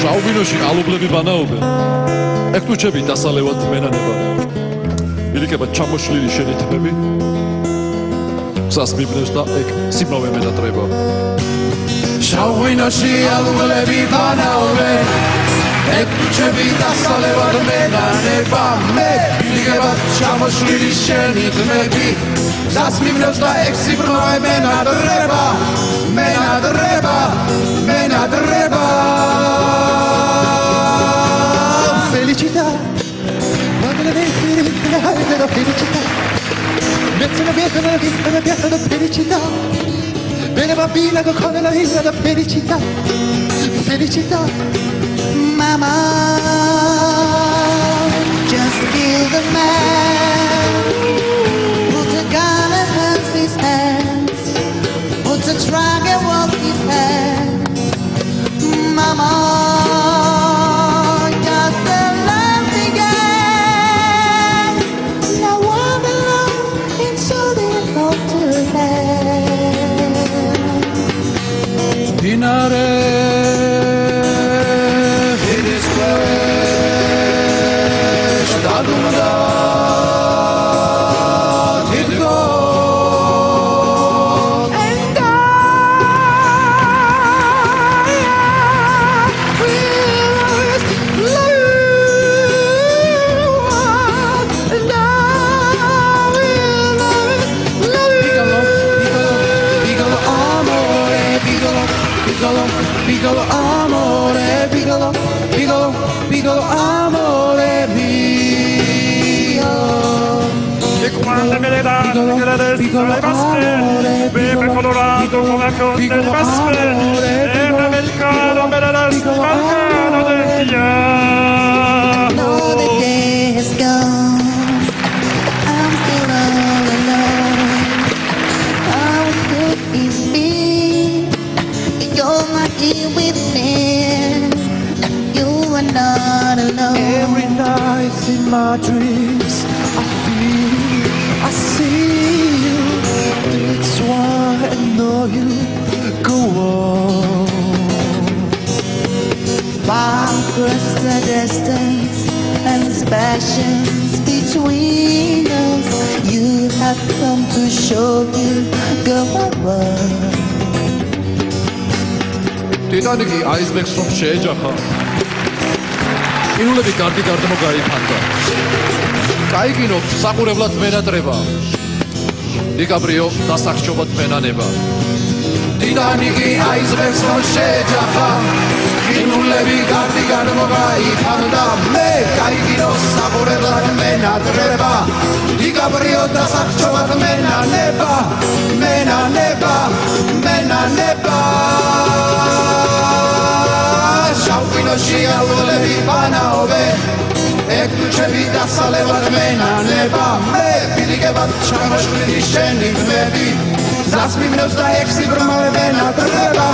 შაუბინოში ალუბლები ბანაობენ ეგ თუჩები დასალევად მენანება ილიკება ჩამოშლილი შენი თმები გზას მიბნევს და ეგ სიმავე მენატრება შაუბინოში ალუბლები ბანაობენ ეგ თუჩები დასალევად მენანება მე ილიკება ჩამოშლილი შენი თმები გზას მიბნევს და ეგ სიმავე მენატრება მენატრება felicità quando la vedo felicità mi piacciono felicità bene bambina con la vita da felicità mama just feel the man put a gun against his hands put a trigger off his hands mama Dinare it is fresh dadumda it go and I will love and I will love Piccolo amore, piccolo amore mio. E quando me le dà, che la destra le baste, beve colorato come conte di baste, e l'americano me la destra, l'americano del chiaro. No, the day has gone, I'm still all alone. How good is me? You're not here with me. You are not alone. Every night in my dreams, I feel, I see you. That's why I know you go on. Far across the distance and passions between us, you have come to show you go on. ტიტანიკი აისბერგს რომ შეეჯახა ყინულები გარდიგარდმო გაიფანტა კაიგინო საყურებლად მენატრება დიკაბრიო დასახშობად მენანება ტიტანიკი აისბერგს რომ შეეჯახა ყინულები გარდიგარდმო გაიფანტა მე კაიგინო საყურებლად მენატრება დიკაბრიო დასახშობად მენანება შაუბინოში ალუბლები ბანაობენ ეგ თუჩები დასალევად მენანება მე პირიქებად ჩამოშლილი შენი თმები გზას მიმნევს და ეგ სიბრმავე მენატრება